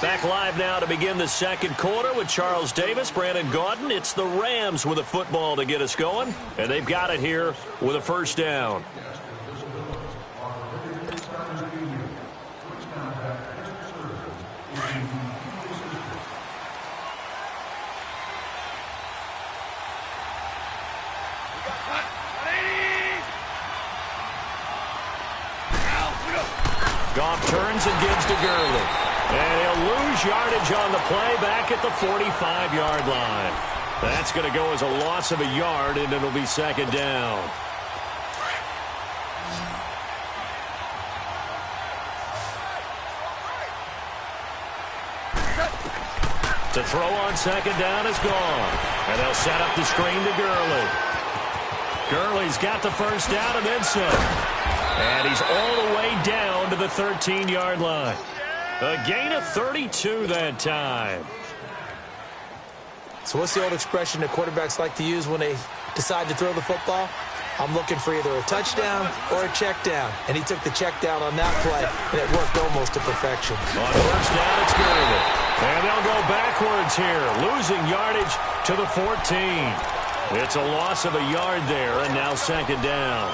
Back live now to begin the second quarter with Charles Davis, Brandon Gaudin. It's the Rams with a football to get us going, and they've got it here with a first down. Goff turns and gives to Gurley. And he'll lose yardage on the play back at the 45-yard line. That's going to go as a loss of a yard, and it'll be second down. To throw on second down is gone. And they'll set up the screen to Gurley. Gurley's got the first down and then some. And he's all the way down to the 13-yard line. A gain of 32 that time. So what's the old expression that quarterbacks like to use when they decide to throw the football? I'm looking for either a touchdown or a check down. And he took the check down on that play, and it worked almost to perfection. On first down, it's Gurley. And they'll go backwards here, losing yardage to the 14. It's a loss of a yard there, and now second down.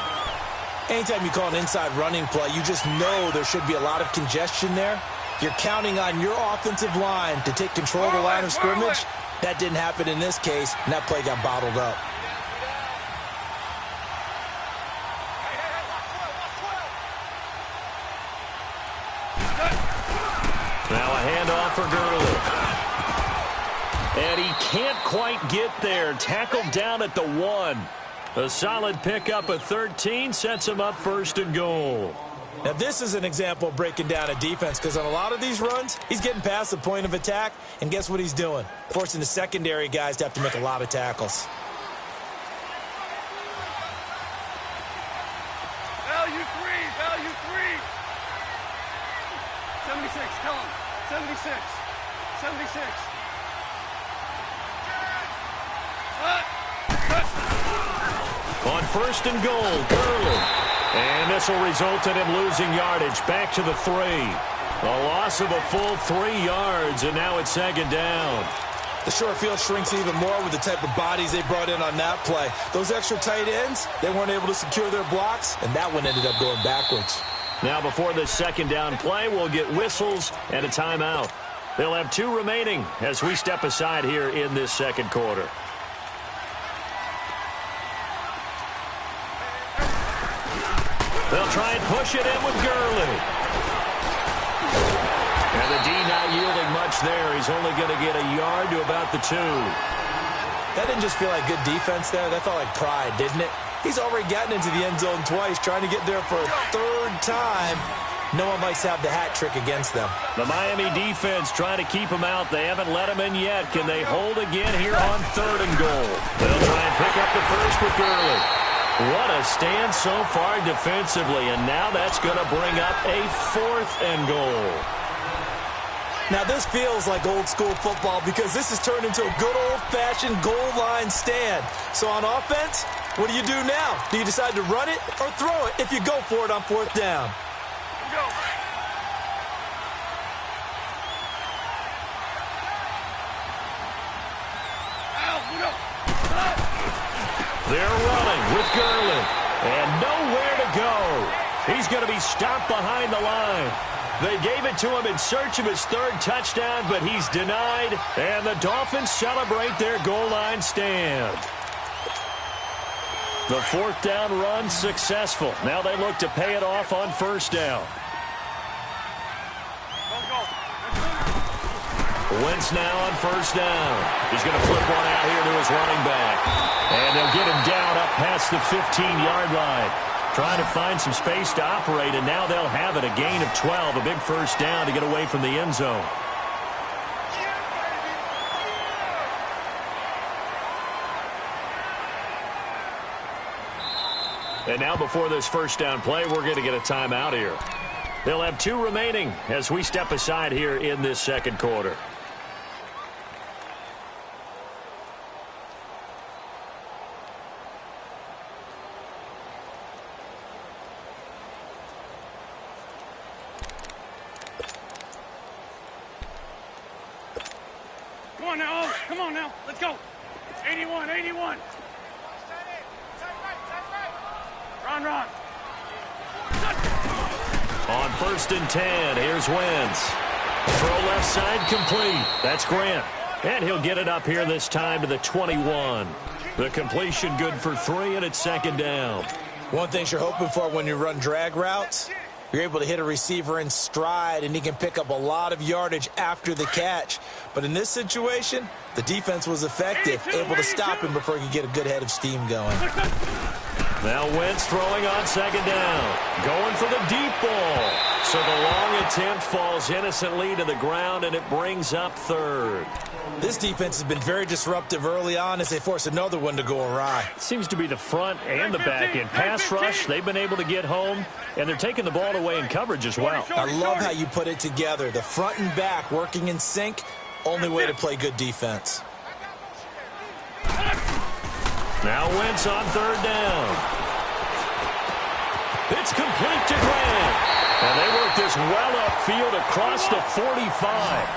Anytime you call an inside running play, you just know there should be a lot of congestion there. You're counting on your offensive line to take control of the line of scrimmage. That didn't happen in this case, and that play got bottled up. Now a handoff for Gurley. And he can't quite get there. Tackled down at the 1. A solid pickup of 13 sets him up first and goal. Now, this is an example of breaking down a defense because on a lot of these runs, he's getting past the point of attack, and guess what he's doing? Forcing the secondary guys to have to make a lot of tackles. Value three. 76, tell him. 76. On first and goal, Gurley. And this will result in him losing yardage back to the 3. A loss of a full 3 yards, and now it's second down. The short field shrinks even more with the type of bodies they brought in on that play. Those extra tight ends, they weren't able to secure their blocks, and that one ended up going backwards. Now before this second down play, we'll get whistles and a timeout. They'll have 2 remaining as we step aside here in this second quarter. They'll try and push it in with Gurley. And the D not yielding much there. He's only going to get a yard to about the 2. That didn't just feel like good defense there. That felt like pride, didn't it? He's already gotten into the end zone twice, trying to get there for a 3rd time. No one likes to have the hat trick against them. The Miami defense trying to keep him out. They haven't let him in yet. Can they hold again here on 3rd and goal? They'll try and pick up the first with Gurley. What a stand so far defensively, and now that's going to bring up a 4th and goal. Now this feels like old school football because this has turned into a good old-fashioned goal line stand. So on offense, what do you do now? Do you decide to run it or throw it if you go for it on 4th down? Go. They're running with Gurley. And nowhere to go. He's going to be stopped behind the line. They gave it to him in search of his 3rd touchdown, but he's denied. And the Dolphins celebrate their goal line stand. The 4th down run successful. Now they look to pay it off on 1st down. Wentz now on 1st down. He's going to flip one out here to his running back. And they'll get him down up past the 15-yard line. Trying to find some space to operate, and now they'll have it. A gain of 12, a big first down to get away from the end zone. And now before this first down play, we're going to get a timeout here. They'll have 2 remaining as we step aside here in this second quarter. on now, Oaks. Come on now. Let's go. 81, 81. Run. On 1st and 10, here's Wentz. Throw left side complete. That's Grant. And he'll get it up here this time to the 21. The completion good for 3, and it's 2nd down. One thing you're hoping for when you run drag routes, you're able to hit a receiver in stride, and he can pick up a lot of yardage after the catch. But in this situation, the defense was effective, able to stop him before he could get a good head of steam going. Now Wentz throwing on 2nd down. Going for the deep ball. So the long attempt falls innocently to the ground, and it brings up 3rd. This defense has been very disruptive early on as they force another one to go awry. Seems to be the front and the back end. Pass rush, they've been able to get home, and they're taking the ball away in coverage as well. I love how you put it together. The front and back working in sync, only way to play good defense. Now Wentz on 3rd down. It's complete to Grant. And they work this well upfield across the 45.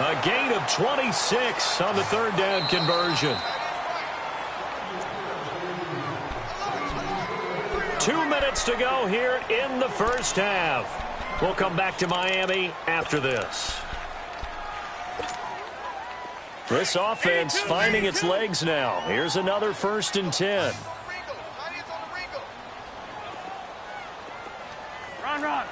A gain of 26 on the 3rd down conversion. 2 minutes to go here in the 1st half. We'll come back to Miami after this. This offense finding its legs now. Here's another 1st and 10. Run.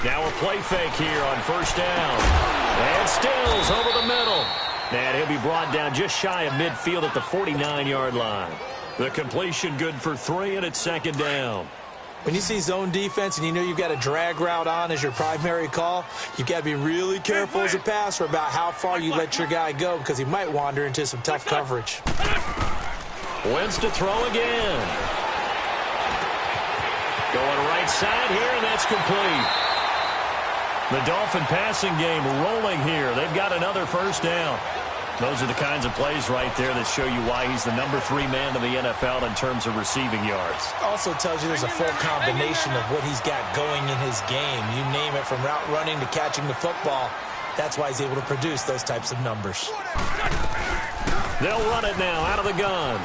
Now a play fake here on 1st down. And Stills over the middle. And he'll be brought down just shy of midfield at the 49-yard line. The completion good for 3, and it's 2nd down. When you see zone defense and you know you've got a drag route on as your primary call, you've got to be really careful as a passer about how far you let your guy go because he might wander into some tough coverage. Wentz to throw again. Going right side here, and that's complete. The Dolphin passing game rolling here. They've got another 1st down. Those are the kinds of plays right there that show you why he's the number 3 man in the NFL in terms of receiving yards. Also tells you there's a full combination of what he's got going in his game. You name it, from route running to catching the football. That's why he's able to produce those types of numbers. They'll run it now out of the gun.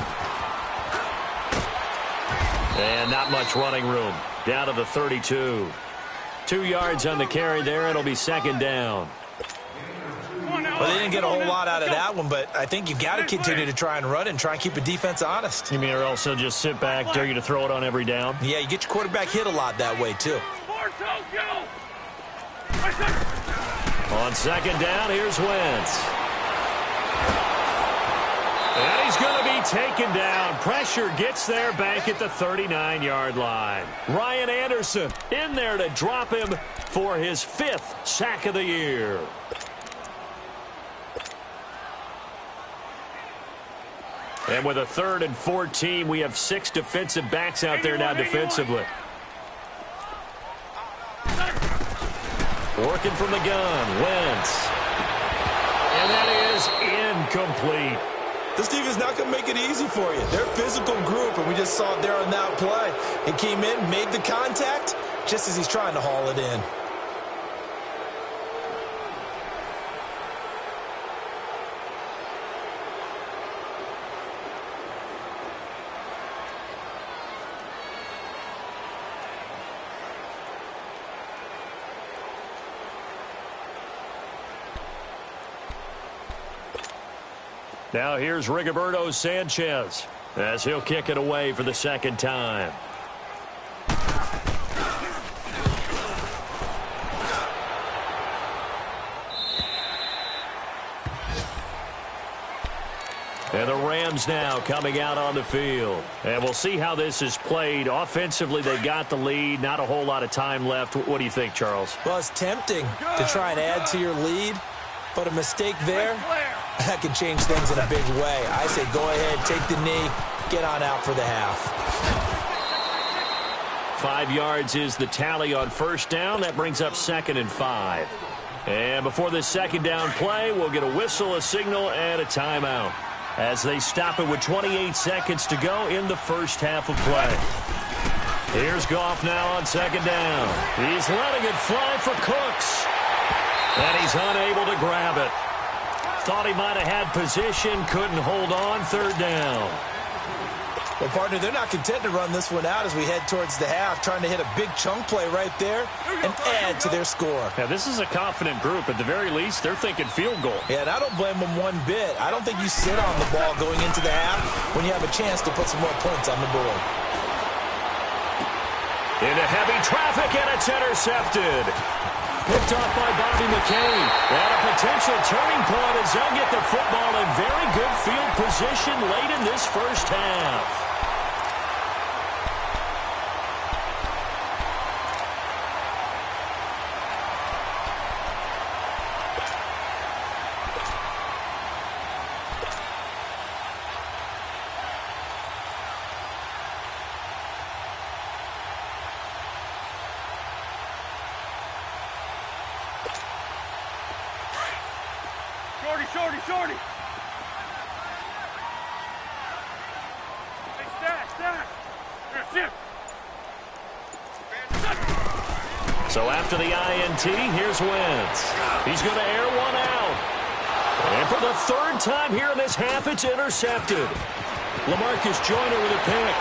And not much running room. Down to the 32. 2 yards on the carry there. It'll be 2nd down. Well, they didn't get a whole lot out of that one, but I think you've got to continue to try and run it and try and keep the defense honest. You mean or else they'll just sit back, dare you to throw it on every down? Yeah, you get your quarterback hit a lot that way, too. On 2nd down, here's Wentz. And he's going to be taken down. Pressure gets there back at the 39-yard line. Ryan Anderson in there to drop him for his 5th sack of the year. And with a 3rd and 14, we have 6 defensive backs out there now defensively. Working from the gun, Wentz. And that is incomplete. This defense is not going to make it easy for you. They're a physical group, and we just saw it there on that play. He came in, made the contact, just as he's trying to haul it in. Now here's Rigoberto Sanchez as he'll kick it away for the 2nd time. And the Rams now coming out on the field. And we'll see how this is played. Offensively, they got the lead. Not a whole lot of time left. What do you think, Charles? Well, it's tempting to try and add to your lead, but a mistake there, that can change things in a big way. I say go ahead, take the knee, get on out for the half. 5 yards is the tally on 1st down. That brings up 2nd and 5. And before this 2nd down play, we'll get a whistle, a signal, and a timeout as they stop it with 28 seconds to go in the 1st half of play. Here's Goff now on 2nd down. He's letting it fly for Cooks. And he's unable to grab it. Thought he might have had position, couldn't hold on, third down. Well, partner, they're not content to run this one out as we head towards the half, trying to hit a big chunk play right there and add to their score. Yeah, this is a confident group. At the very least, they're thinking field goal. Yeah, and I don't blame them one bit. I don't think you sit on the ball going into the half when you have a chance to put some more points on the board. Into heavy traffic, and it's intercepted. Picked off by Bobby McCain. And a potential turning point as they'll get the football in very good field position late in this first half. Shorty! Hey, stack! Here, sit! So after the INT, here's Wentz. He's going to air one out. And for the third time here in this half, it's intercepted. LaMarcus Joyner with a pick.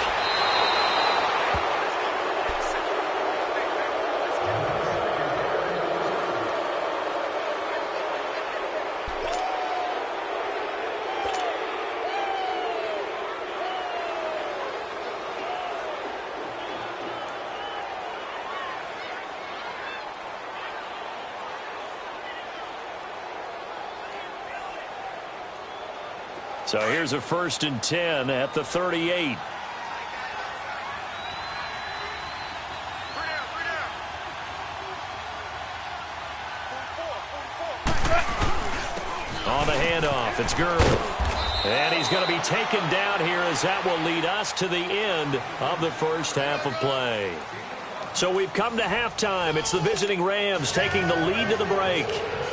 So here's a 1st and 10 at the 38. On the handoff, it's Gurley. And he's going to be taken down here as that will lead us to the end of the first half of play. So we've come to halftime. It's the visiting Rams taking the lead to the break.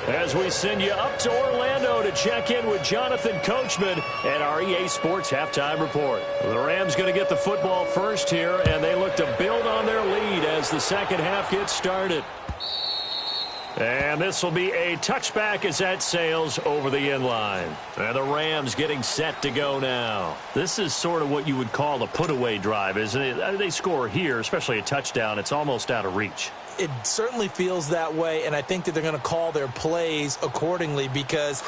As we send you up to Orlando to check in with Jonathan Coachman at our EA Sports Halftime Report. The Rams going to get the football first here, and they look to build on their lead as the second half gets started. And this will be a touchback as that sails over the end line. And the Rams getting set to go now. This is sort of what you would call a put-away drive, isn't it? They score here, especially a touchdown. It's almost out of reach. It certainly feels that way, and I think that they're going to call their plays accordingly because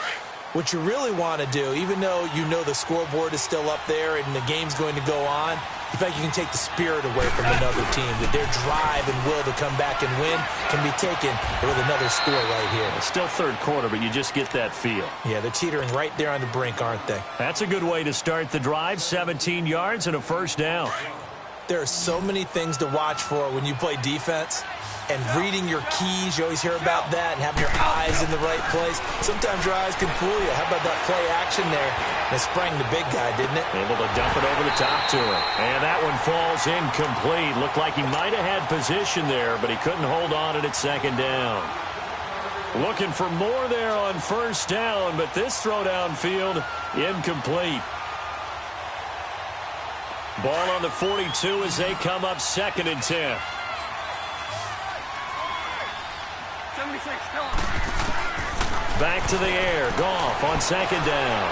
what you really want to do, even though you know the scoreboard is still up there and the game's going to go on, you feel like you can take the spirit away from another team, that their drive and will to come back and win can be taken with another score right here. It's still third quarter, but you just get that feel. Yeah, they're teetering right there on the brink, aren't they? That's a good way to start the drive, 17 yards and a first down. There are so many things to watch for when you play defense. And reading your keys, you always hear about that, and having your eyes in the right place. Sometimes your eyes can fool you. How about that play action there? And it sprang the big guy, didn't it? Able to dump it over the top to him. And that one falls incomplete. Looked like he might have had position there, but he couldn't hold on at second down. Looking for more there on first down, but this throw downfield, incomplete. Ball on the 42 as they come up 2nd and 10. Back to the air. Goff on 2nd down.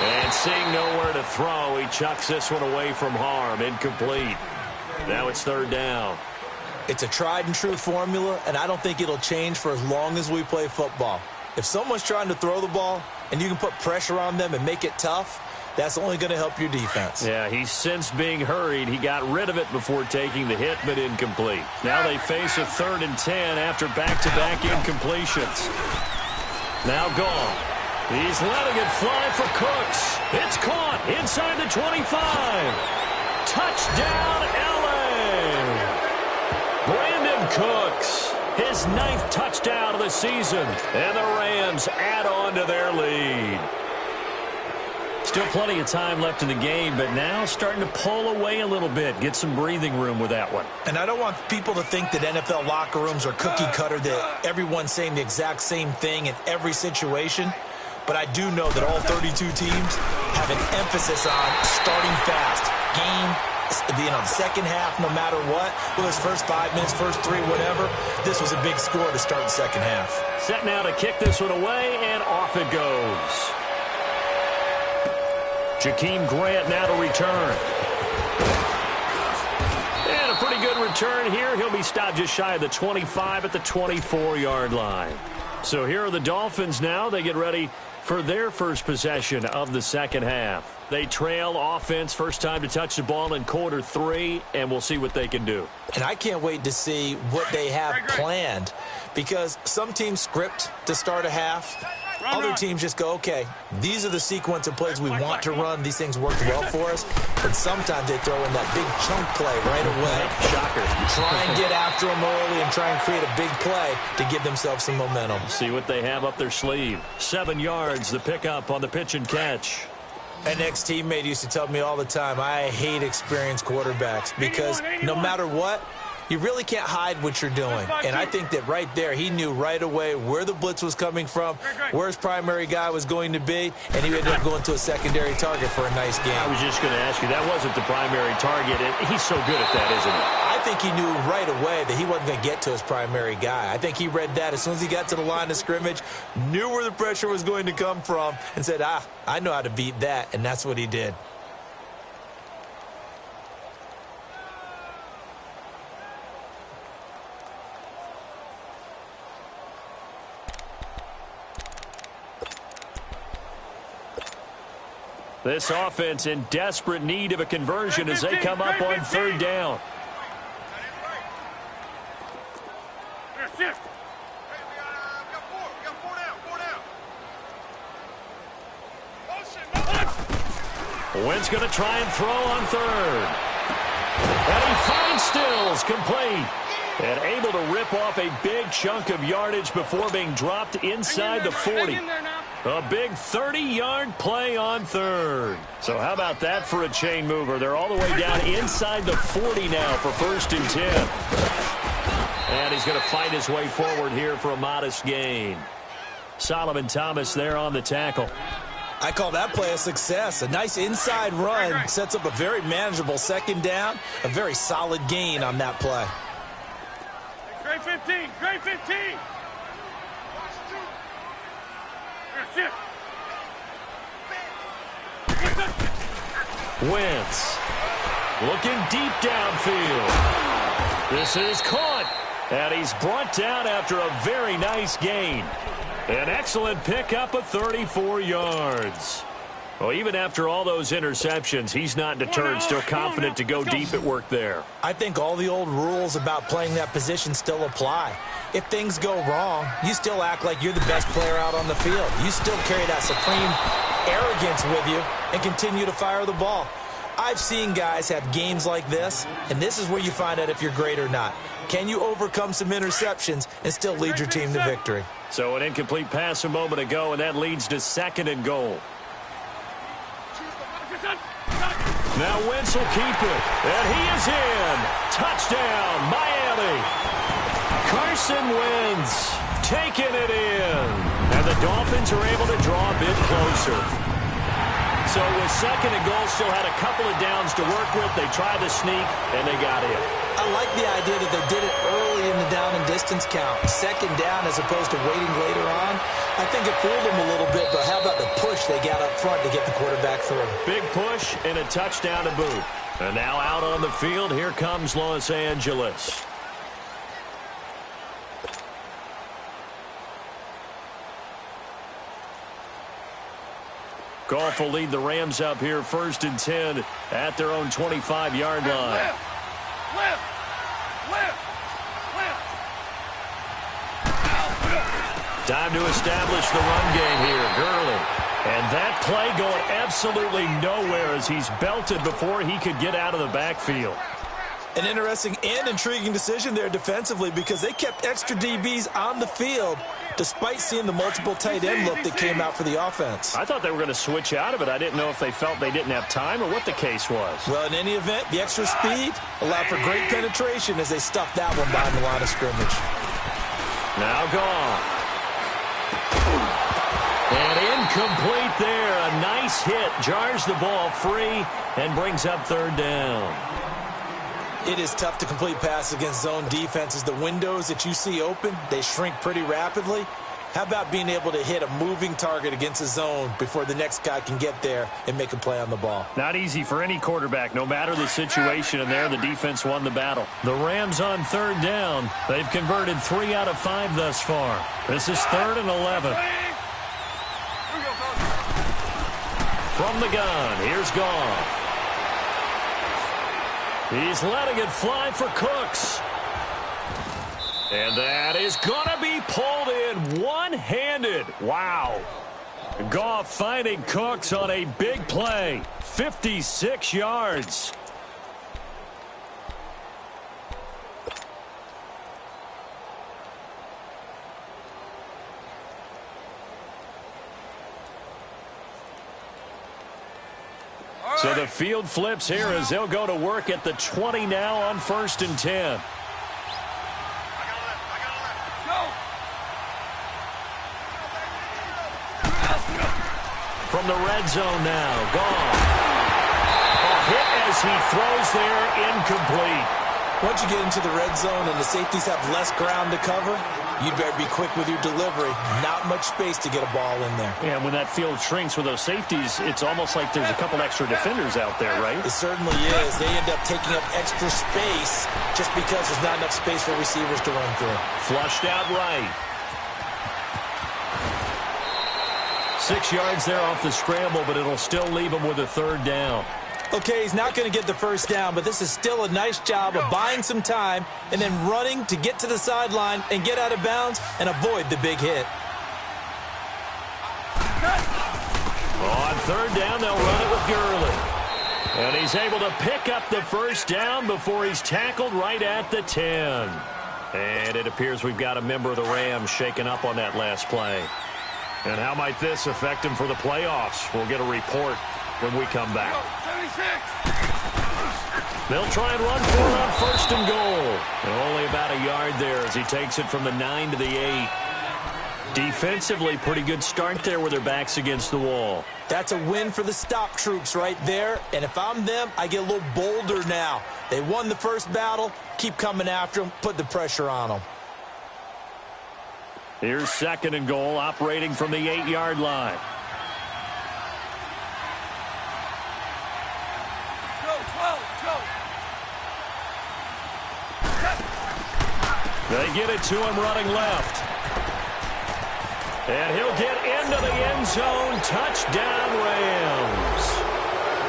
And seeing nowhere to throw, he chucks this one away from harm. Incomplete. Now it's 3rd down. It's a tried and true formula, and I don't think it'll change for as long as we play football. If someone's trying to throw the ball and you can put pressure on them and make it tough, that's only going to help your defense. Yeah, he's since being hurried. He got rid of it before taking the hit, but incomplete. Now they face a 3rd and 10 after back-to-back incompletions. Now Goff. He's letting it fly for Cooks. It's caught inside the 25. Touchdown, L.A. Brandon Cooks, his 9th touchdown of the season. And the Rams add on to their lead. Still plenty of time left in the game, but now starting to pull away a little bit, get some breathing room with that one. And I don't want people to think that NFL locker rooms are cookie cutter, that everyone's saying the exact same thing in every situation. But I do know that all 32 teams have an emphasis on starting fast, game the second half, no matter what, whether it's first 5 minutes, first 3, whatever, this was a big score to start the second half. Set now to kick this one away, and off it goes. Jakeem Grant now to return. And a pretty good return here. He'll be stopped just shy of the 25 at the 24-yard line. So here are the Dolphins now. They get ready for their first possession of the second half. They trail offense, first time to touch the ball in quarter 3, and we'll see what they can do. And I can't wait to see what they have planned, because some teams script to start a half. Other teams just go, okay, these are the sequence of plays we want to run. These things worked well for us. And sometimes they throw in that big chunk play right away. Shocker. Try and get after them early and try and create a big play to give themselves some momentum. See what they have up their sleeve. 7 yards, the pickup on the pitch and catch. An ex-teammate used to tell me all the time, I hate experienced quarterbacks because no matter what, you really can't hide what you're doing. And I think that right there, he knew right away where the blitz was coming from, where his primary guy was going to be, and he ended up going to a secondary target for a nice game. I was just going to ask you, that wasn't the primary target. He's so good at that, isn't he? I think he knew right away that he wasn't going to get to his primary guy. I think he read that as soon as he got to the line of scrimmage, knew where the pressure was going to come from, and said, I know how to beat that, and that's what he did. This offense in desperate need of a conversion as they come up on third down. Wentz going to try and throw on third. And he finds Stills complete. And able to rip off a big chunk of yardage before being dropped inside the 40. A big 30-yard play on third. So how about that for a chain mover? They're all the way down inside the 40 now for 1st and 10. And he's going to fight his way forward here for a modest gain. Solomon Thomas there on the tackle. I call that play a success. A nice inside run sets up a very manageable second down. A very solid gain on that play. Great 15, great 15. Wentz looking deep downfield. This is caught, and he's brought down after a very nice gain. An excellent pickup of 34 yards. Well, even after all those interceptions, he's not deterred, still confident to go deep at work there. I think all the old rules about playing that position still apply. If things go wrong, you still act like you're the best player out on the field. You still carry that supreme arrogance with you and continue to fire the ball. I've seen guys have games like this, and this is where you find out if you're great or not. Can you overcome some interceptions and still lead your team to victory? So an incomplete pass a moment ago, and that leads to 2nd and goal. Now Wentz will keep it, and he is in. Touchdown, Miami. Carson Wentz taking it in. And the Dolphins are able to draw a bit closer. So with 2nd and goal, still had a couple of downs to work with. They tried to sneak, and they got in. I like the idea that they did it early in the down and distance count. 2nd down as opposed to waiting later on. I think it fooled them a little bit, but how about the push they got up front to get the quarterback through? Big push and a touchdown to boot. And now out on the field, here comes Los Angeles. Goff will lead the Rams up here 1st and 10 at their own 25-yard line. Time to establish the run game here. Gurley. And that play going absolutely nowhere as he's belted before he could get out of the backfield. An interesting and intriguing decision there defensively because they kept extra DBs on the field despite seeing the multiple tight end look that came out for the offense. I thought they were going to switch out of it. I didn't know if they felt they didn't have time or what the case was. Well, in any event, the extra speed allowed for great penetration as they stuffed that one behind the line of scrimmage. Now Goff. And in Incomplete there. A nice hit. Jars the ball free and brings up third down. It is tough to complete passes against zone defenses. The windows that you see open, they shrink pretty rapidly. How about being able to hit a moving target against a zone before the next guy can get there and make a play on the ball? Not easy for any quarterback, no matter the situation, and there the defense won the battle. The Rams on third down. They've converted 3 out of 5 thus far. This is 3rd and 11. From the gun, here's Goff. He's letting it fly for Cooks. And that is going to be pulled in one-handed. Wow. Goff finding Cooks on a big play. 56 yards. So the field flips here as they'll go to work at the 20 now on 1st and 10. From the red zone now, Goff. A hit as he throws there, incomplete. Once you get into the red zone and the safeties have less ground to cover, you'd better be quick with your delivery. Not much space to get a ball in there. Yeah, when that field shrinks with those safeties, it's almost like there's a couple extra defenders out there, right? It certainly is. They end up taking up extra space just because there's not enough space for receivers to run through. Flushed out right. 6 yards there off the scramble, but it'll still leave him with a 3rd down. Okay, he's not going to get the first down, but this is still a nice job of buying some time and then running to get to the sideline and get out of bounds and avoid the big hit. On 3rd down, they'll run it with Gurley. And he's able to pick up the first down before he's tackled right at the 10. And it appears we've got a member of the Rams shaken up on that last play. And how might this affect him for the playoffs? We'll get a report when we come back. They'll try and run for it on 1st and goal. And only about a yard there as he takes it from the 9 to the 8. Defensively, pretty good start there with their backs against the wall. That's a win for the stop troops right there. And if I'm them, I get a little bolder now. They won the first battle. Keep coming after them. Put the pressure on them. Here's 2nd and goal, operating from the 8-yard line. They get it to him running left. And he'll get into the end zone. Touchdown, Rams.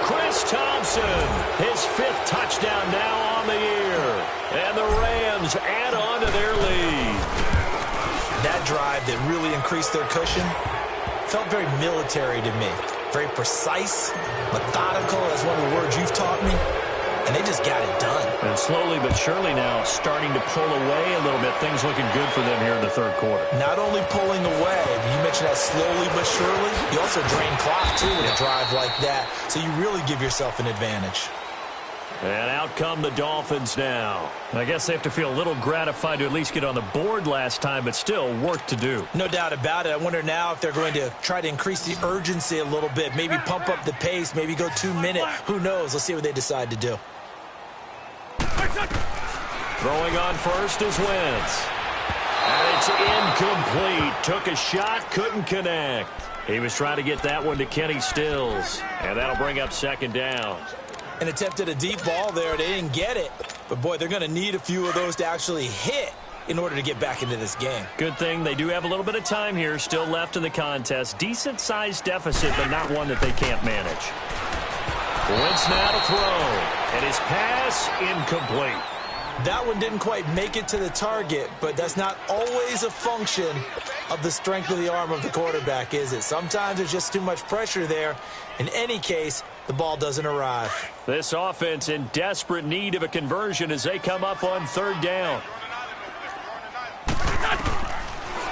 Chris Thompson, his 5th touchdown now on the year. And the Rams add on to their lead. That drive that really increased their cushion felt very military to me. Very precise, methodical, that's one of the words you've taught me. And they just got it done. And slowly but surely now starting to pull away a little bit. Things looking good for them here in the 3rd quarter. Not only pulling away, you mentioned that slowly but surely. You also drain clock, too, with a drive like that. So you really give yourself an advantage. And out come the Dolphins now. I guess they have to feel a little gratified to at least get on the board last time, but still work to do. No doubt about it. I wonder now if they're going to try to increase the urgency a little bit, maybe pump up the pace, maybe go 2-minute. Who knows? Let's see what they decide to do. Throwing on first is Wentz. And it's incomplete. Took a shot, couldn't connect. He was trying to get that one to Kenny Stills. And that'll bring up 2nd down. And attempted a deep ball there. They didn't get it. But, boy, they're going to need a few of those to actually hit in order to get back into this game. Good thing they do have a little bit of time here still left in the contest. Decent-sized deficit, but not one that they can't manage. Wentz now to throw. And his pass incomplete. That one didn't quite make it to the target, but that's not always a function of the strength of the arm of the quarterback, is it? Sometimes there's just too much pressure there. In any case, the ball doesn't arrive. This offense in desperate need of a conversion as they come up on 3rd down.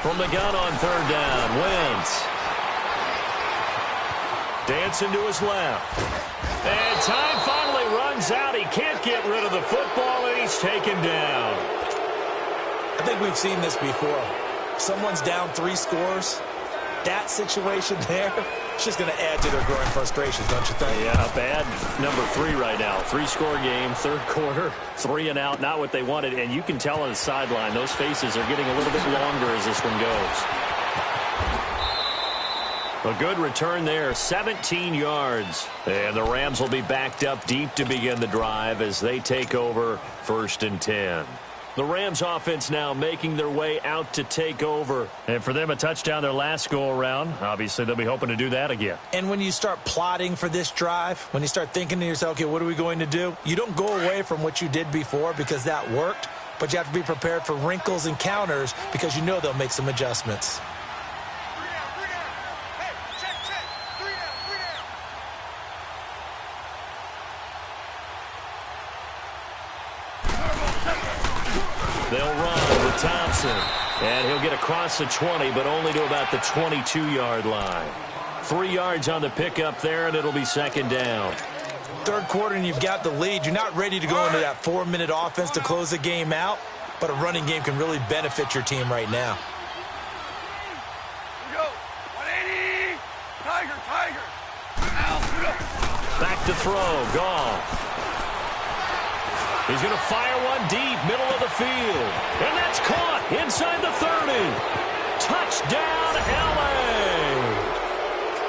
From the gun on 3rd down, Wentz. Dancing to his left. And time finally runs out. He can't get rid of the football, and he's taken down. I think we've seen this before. Someone's down 3 scores. that situation there, it's just going to add to their growing frustrations, don't you think? Yeah, bad number 3 right now. 3-score game, third quarter, 3 and out, not what they wanted. And you can tell on the sideline, those faces are getting a little bit longer as this one goes. A good return there, 17 yards. And the Rams will be backed up deep to begin the drive as they take over 1st and 10. The Rams offense now making their way out to take over. And for them, a touchdown their last go-around. Obviously, they'll be hoping to do that again. And when you start plotting for this drive, when you start thinking to yourself, okay, what are we going to do? You don't go away from what you did before because that worked, but you have to be prepared for wrinkles and counters because you know they'll make some adjustments. They'll run with Thompson. And he'll get across the 20, but only to about the 22-yard line. 3 yards on the pickup there, and it'll be 2nd down. Third quarter, and you've got the lead. You're not ready to go into that 4-minute offense to close the game out, but a running game can really benefit your team right now. Here we go. 180. Tiger. Back to throw. Goff. He's going to fire one deep, middle of the field. And that's caught inside the 30. Touchdown, L.A.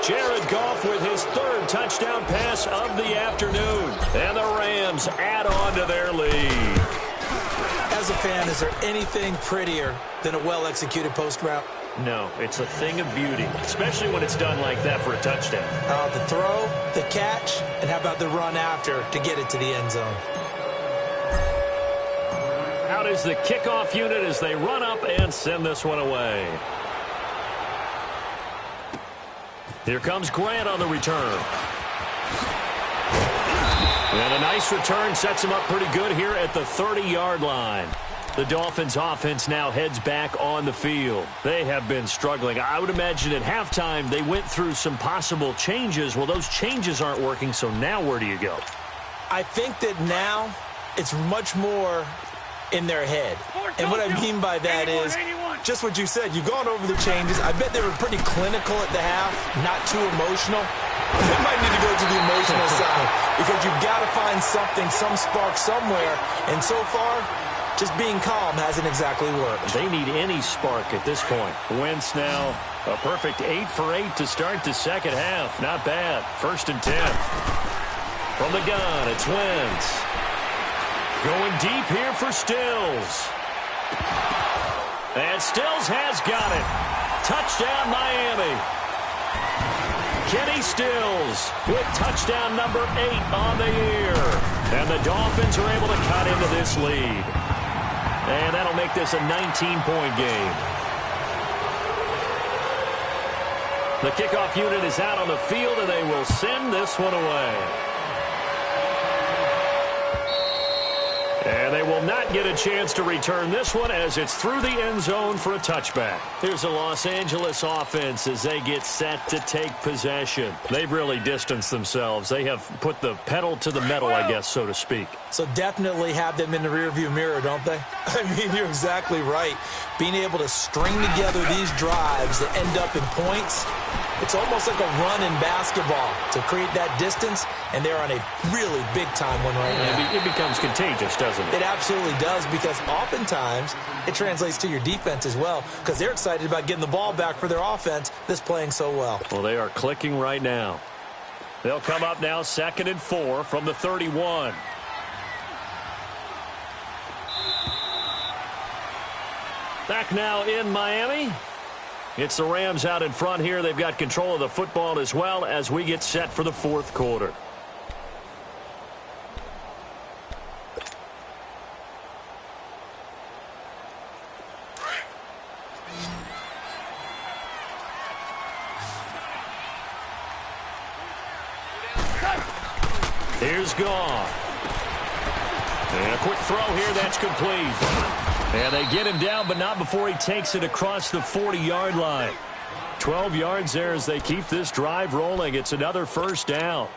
Jared Goff with his 3rd touchdown pass of the afternoon. And the Rams add on to their lead. As a fan, is there anything prettier than a well-executed post route? No, it's a thing of beauty, especially when it's done like that for a touchdown. The throw, the catch, and how about the run after to get it to the end zone? Out is the kickoff unit as they run up and send this one away. Here comes Grant on the return. And a nice return sets him up pretty good here at the 30-yard line. The Dolphins offense now heads back on the field. They have been struggling. I would imagine at halftime they went through some possible changes. Well, those changes aren't working, so now where do you go? I think that now it's much more in their head. And what I mean by that is just what you said. You've gone over the changes. I bet they were pretty clinical at the half, not too emotional. They might need to go to the emotional side because you've got to find something, some spark somewhere. And so far, just being calm hasn't exactly worked. They need any spark at this point. Wentz now a perfect 8 for 8 to start the second half. Not bad. 1st and 10. From the gun, it's Wentz. Going deep here for Stills. And Stills has got it. Touchdown, Miami. Kenny Stills with touchdown number 8 on the year. And the Dolphins are able to cut into this lead. And that'll make this a 19-point game. The kickoff unit is out on the field, and they will send this one away. And they will not get a chance to return this one as it's through the end zone for a touchback. Here's the Los Angeles offense as they get set to take possession. They've really distanced themselves. They have put the pedal to the metal, I guess, so to speak. So definitely have them in the rearview mirror, don't they? I mean, you're exactly right. Being able to string together these drives that end up in points, it's almost like a run in basketball to create that distance, and they're on a really big-time one right now. It becomes contagious, doesn't it? It absolutely does, because oftentimes it translates to your defense as well, because they're excited about getting the ball back for their offense that's playing so well. Well, they are clicking right now. They'll come up now 2nd and 4 from the 31. Back now in Miami. It's the Rams out in front here. They've got control of the football as well as we get set for the 4th quarter. Here's Goff. And a quick throw here, that's complete. And they get him down, but not before he takes it across the 40-yard line. 12 yards there as they keep this drive rolling. It's another 1st down.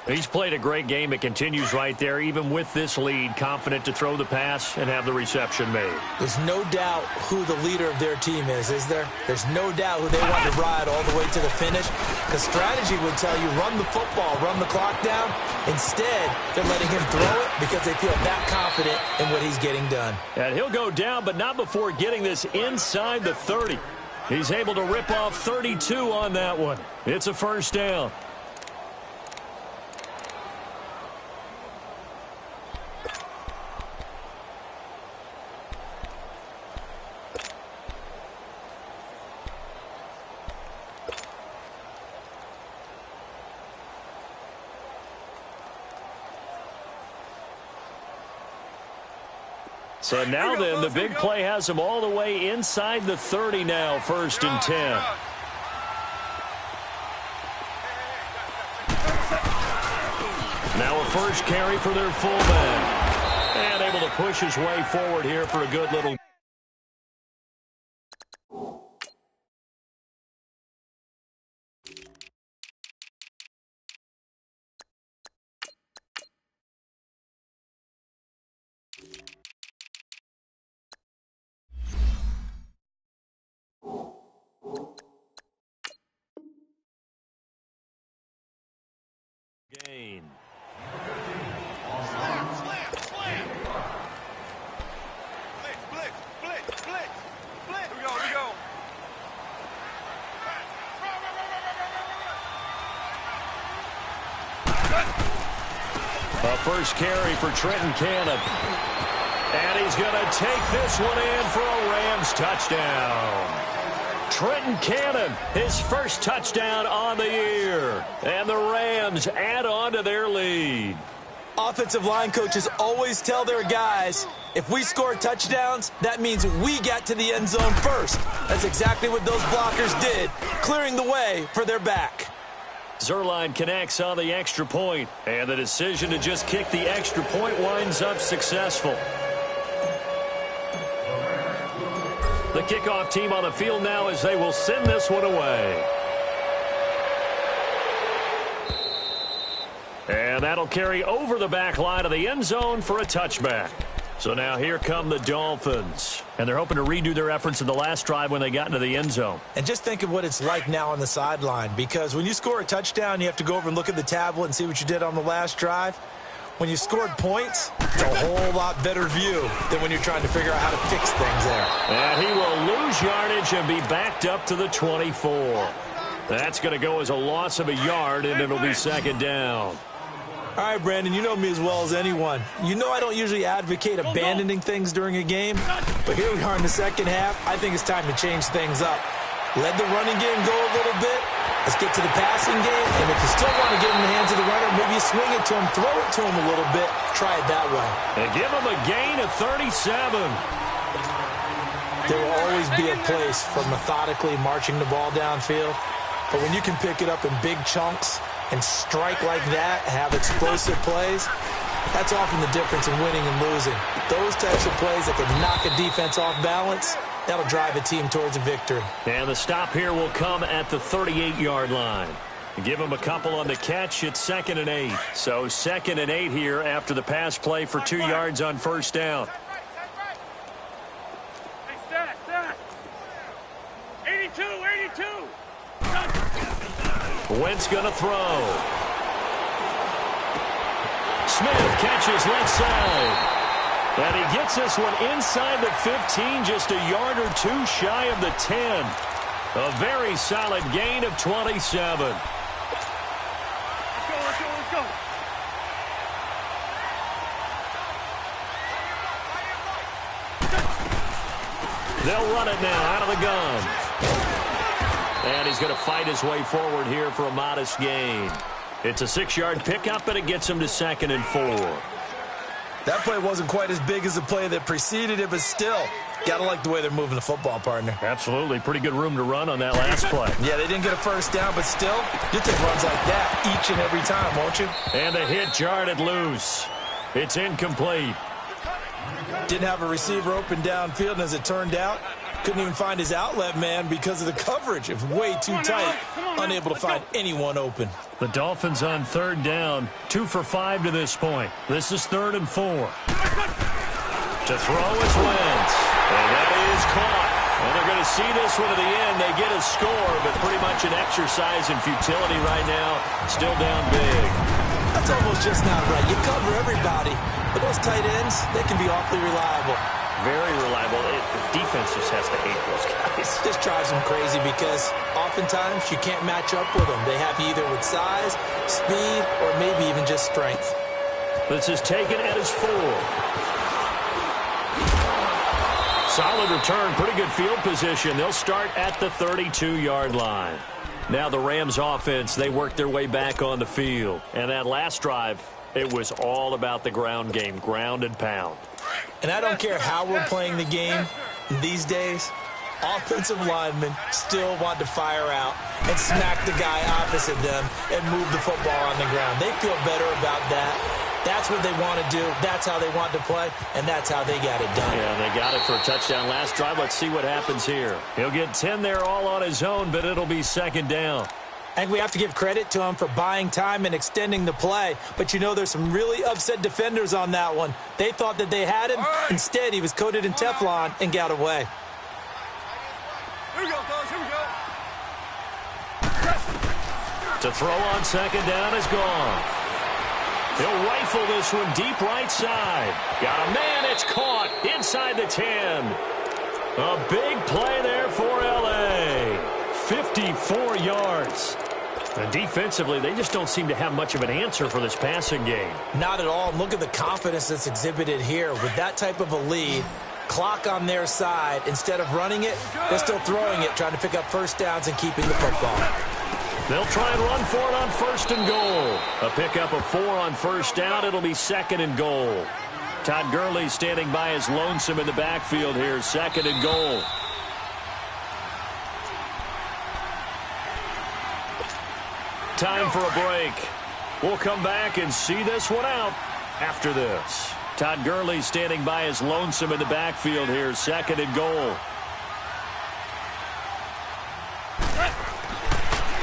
He's played a great game. It continues right there, even with this lead, confident to throw the pass and have the reception made. There's no doubt who the leader of their team is there? There's no doubt who they want to ride all the way to the finish. Because strategy would tell you, run the football, run the clock down. Instead, they're letting him throw it because they feel that confident in what he's getting done. And he'll go down, but not before getting this inside the 30. He's able to rip off 32 on that one. It's a first down. So now then, the big play has him all the way inside the 30 now, 1st and 10. Now a first carry for their fullback. And able to push his way forward here for a good little. Gain. Slam, slam. Blitz. Here we go. A first carry for Trenton Cannon. And he's going to take this one in for a Rams touchdown. Trenton Cannon, his first touchdown on the year. And the Rams add on to their lead. Offensive line coaches always tell their guys, if we score touchdowns, that means we got to the end zone first. That's exactly what those blockers did, clearing the way for their back. Zuerlein connects on the extra point, and the decision to just kick the extra point winds up successful. The kickoff team on the field now as they will send this one away. And that'll carry over the back line of the end zone for a touchback. So now here come the Dolphins. And they're hoping to redo their efforts in the last drive when they got into the end zone. And just think of what it's like now on the sideline. Because when you score a touchdown, you have to go over and look at the tablet and see what you did on the last drive. When you scored points, it's a whole lot better view than when you're trying to figure out how to fix things there. And he will lose yardage and be backed up to the 24. That's going to go as a loss of a yard, and it'll be second down. All right, Brandon, you know me as well as anyone. You know I don't usually advocate abandoning things during a game, but here we are in the second half. I think it's time to change things up. Let the running game go a little bit. Let's get to the passing game, and if you still want to get in the hands of the runner, maybe you swing it to him, throw it to him a little bit, try it that way. And give him a gain of 37. There will always be a place for methodically marching the ball downfield, but when you can pick it up in big chunks and strike like that, have explosive plays, that's often the difference in winning and losing. Those types of plays that can knock a defense off balance, that'll drive a team towards a victory. And the stop here will come at the 38-yard line. Give him a couple on the catch. It's 2nd and 8. So 2nd and 8 here after the pass play for 2 yards on first down. Hey, stat. 82. Wentz going to throw. Smith catches left side. And he gets this one inside the 15, just a yard or two shy of the 10. A very solid gain of 27. Let's go. They'll run it now out of the gun. And he's going to fight his way forward here for a modest gain. It's a 6-yard pickup, and it gets him to 2nd and 4. That play wasn't quite as big as the play that preceded it, but still, gotta like the way they're moving the football, partner. Absolutely. Pretty good room to run on that last play. Yeah, they didn't get a first down, but still, you'll take runs like that each and every time, won't you? And the hit jarred loose. It's incomplete. Didn't have a receiver open downfield, and as it turned out, couldn't even find his outlet man because of the coverage. It was way too tight, unable to find anyone open. The Dolphins on third down, 2 for 5 to this point. This is 3rd and 4. To throw is Wentz, and that is caught. And they're going to see this one to the end. They get a score, but pretty much an exercise in futility right now. Still down big. That's almost just not right. You cover everybody, but those tight ends, they can be awfully reliable. Very reliable. The defense just has to hate those guys. This drives them crazy because oftentimes you can't match up with them. They have you either with size, speed, or maybe even just strength. This is taken at his 4. Solid return, pretty good field position. They'll start at the 32-yard line. Now the Rams offense, they work their way back on the field. And that last drive, it was all about the ground game, ground and pound. And I don't care how we're playing the game these days, offensive linemen still want to fire out and smack the guy opposite them and move the football on the ground. They feel better about that. That's what they want to do. That's how they want to play, and that's how they got it done. Yeah, they got it for a touchdown last drive. Let's see what happens here. He'll get 10 there all on his own, but it'll be 2nd down. And we have to give credit to him for buying time and extending the play. But, you know, there's some really upset defenders on that one. They thought that they had him. Instead, he was coated in Teflon and got away. Here we go, fellas. Here we go. To throw on 2nd down is gone. He'll rifle this one deep right side. Got a man. It's caught inside the 10. A big play there for L.A. 54 yards. And defensively, they just don't seem to have much of an answer for this passing game. Not at all. Look at the confidence that's exhibited here. With that type of a lead, clock on their side, instead of running it, they're still throwing it, trying to pick up first downs and keeping the football. They'll try and run for it on 1st and goal. A pickup of 4 on 1st down. It'll be 2nd and goal. Todd Gurley standing by his lonesome in the backfield here. 2nd and goal. Time for a break. We'll come back and see this one out after this. Todd Gurley standing by his lonesome in the backfield here. 2nd and goal.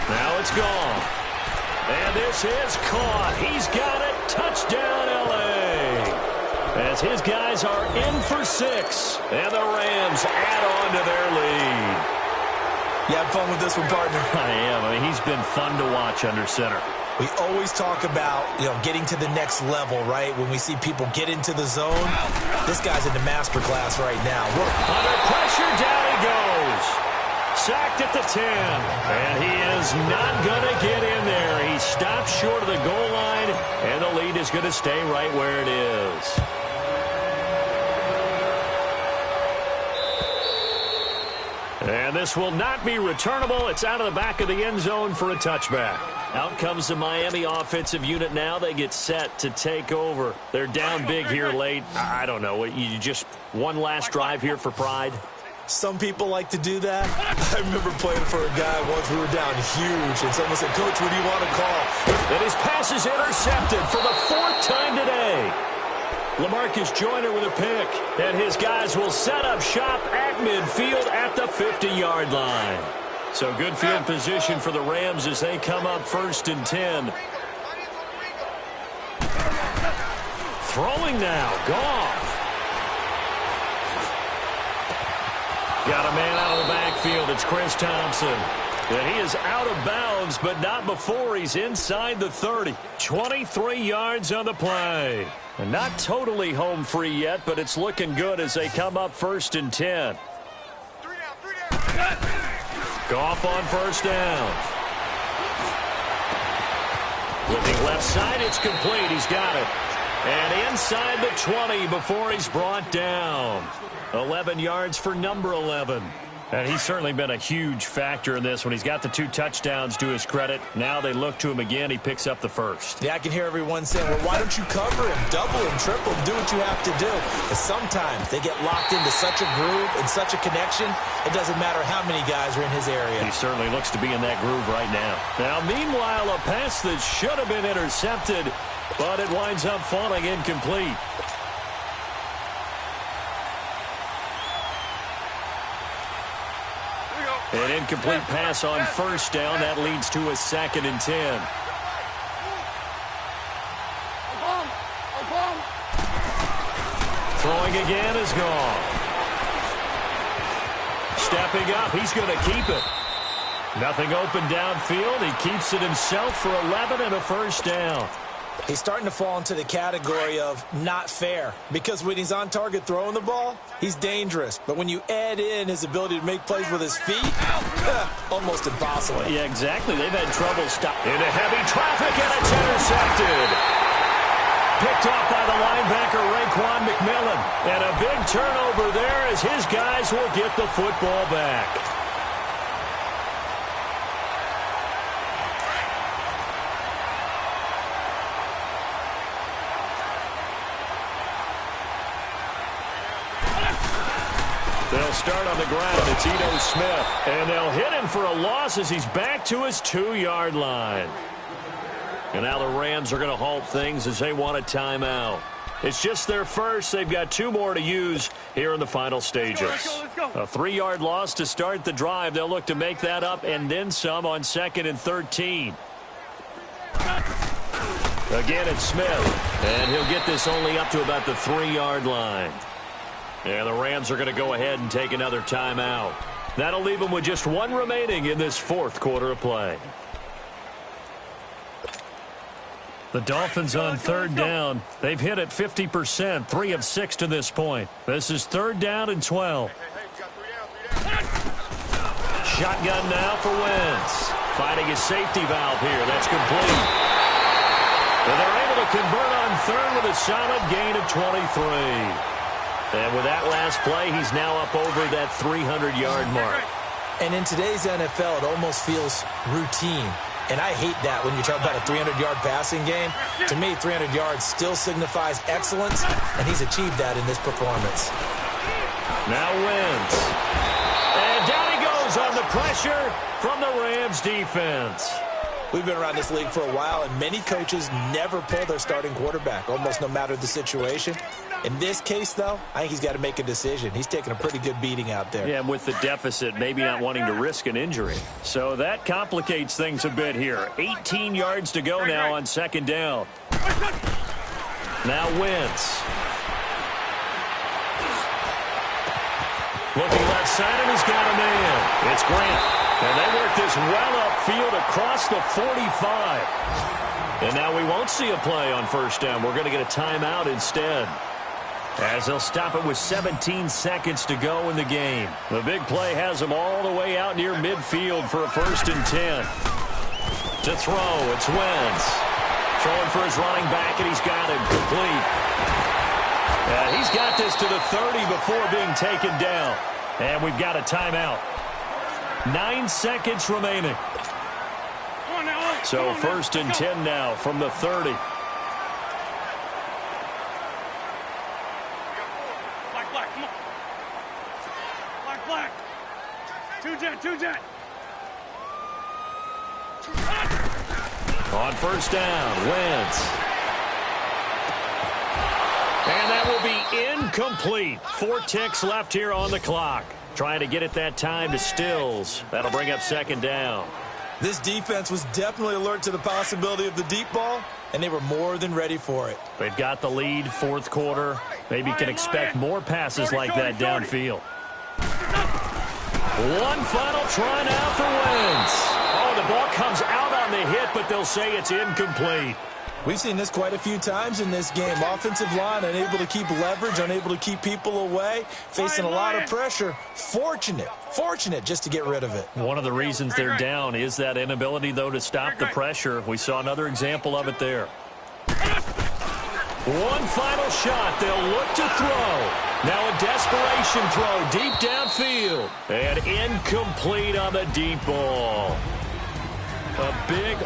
Now it's gone. And this is caught. He's got it. Touchdown, L.A. As his guys are in for 6. And the Rams add on to their lead. You have fun with this one, partner? I am. I mean, he's been fun to watch under center. We always talk about, getting to the next level, right? When we see people get into the zone, this guy's in the master class right now. Under pressure, down he goes. Sacked at the 10. And he is not going to get in there. He stops short of the goal line, and the lead is going to stay right where it is. And this will not be returnable. It's out of the back of the end zone for a touchback. Out comes the Miami offensive unit now. They get set to take over. They're down big here late. I don't know. You just one last drive here for pride? Some people like to do that. I remember playing for a guy once. We were down huge, and someone said, "Coach, what do you want to call?" And his pass is intercepted for the 4th time today. LaMarcus Joyner with a pick, and his guys will set up shop at midfield at the 50-yard line. So good field position for the Rams as they come up 1st and 10. Throwing now, Goff. Got a man out of the backfield. It's Chris Thompson. And he is out of bounds, but not before he's inside the 30. 23 yards on the play. And not totally home free yet, but it's looking good as they come up 1st and 10. Goff on 1st down. Looking left side, it's complete. He's got it. And inside the 20 before he's brought down. 11 yards for number 11. And he's certainly been a huge factor in this when he's got the 2 touchdowns to his credit. Now they look to him again. He picks up the 1st. Yeah, I can hear everyone saying, well, why don't you cover him, double him, triple him, do what you have to do. But sometimes they get locked into such a groove and such a connection, it doesn't matter how many guys are in his area. He certainly looks to be in that groove right now. Now, meanwhile, a pass that should have been intercepted, but it winds up falling incomplete. An incomplete pass on 1st down. That leads to a 2nd and 10. Throwing again is gone. Stepping up, he's going to keep it. Nothing open downfield. He keeps it himself for 11 and a first down. He's starting to fall into the category of not fair, because when he's on target throwing the ball, he's dangerous. But when you add in his ability to make plays with his feet, almost impossible. Yeah, exactly. They've had trouble stopping. Into heavy traffic, and it's intercepted. Picked off by the linebacker, Raekwon McMillan. And a big turnover there as his guys will get the football back. They'll start on the ground. It's Ito Smith. And they'll hit him for a loss as he's back to his 2-yard line. And now the Rams are going to halt things as they want a timeout. It's just their first. They've got 2 more to use here in the final stages. Let's go. A 3-yard loss to start the drive. They'll look to make that up and then some on 2nd and 13. Again, it's Smith. And he'll get this only up to about the 3-yard line. And the Rams are going to go ahead and take another timeout. That'll leave them with just 1 remaining in this 4th quarter of play. The Dolphins on 3rd down. They've hit it 50%, 3 of 6 to this point. This is 3rd down and 12. Shotgun now for Wentz. Finding his safety valve here. That's complete. And they're able to convert on 3rd with a solid gain of 23. And with that last play, he's now up over that 300-yard mark. And in today's NFL, it almost feels routine. And I hate that when you talk about a 300-yard passing game. To me, 300 yards still signifies excellence, and he's achieved that in this performance. Now Wentz. And down he goes on the pressure from the Rams defense. We've been around this league for a while, and many coaches never pull their starting quarterback, almost no matter the situation. In this case, though, I think he's got to make a decision. He's taking a pretty good beating out there. Yeah, and with the deficit, maybe not wanting to risk an injury. So that complicates things a bit here. 18 yards to go now on 2nd down. Now Wentz. Looking left side, and he's got a man. It's Grant. And they work this well upfield across the 45. And now we won't see a play on 1st down. We're going to get a timeout instead, as they'll stop it with 17 seconds to go in the game. The big play has them all the way out near midfield for a 1st and 10. To throw, it's Wentz. Throwing for his running back, and he's got him complete. And he's got this to the 30 before being taken down. And we've got a timeout. 9 seconds remaining. So 1st and 10 now from the 30. Black, come on. Black. 2 jet. On 1st down, Wentz. And that will be incomplete. 4 ticks left here on the clock. Trying to get it that time to Stills. That'll bring up 2nd down. This defense was definitely alert to the possibility of the deep ball, and they were more than ready for it. They've got the lead, 4th quarter. Maybe can expect more passes like that downfield. One final try now for Wentz. Oh, the ball comes out on the hit, but they'll say it's incomplete. We've seen this quite a few times in this game. Offensive line unable to keep leverage, unable to keep people away, facing a lot of pressure. Fortunate just to get rid of it. One of the reasons they're down is that inability, though, to stop the pressure. We saw another example of it there. One final shot. They'll look to throw. Now a desperation throw deep downfield. And incomplete on the deep ball. A big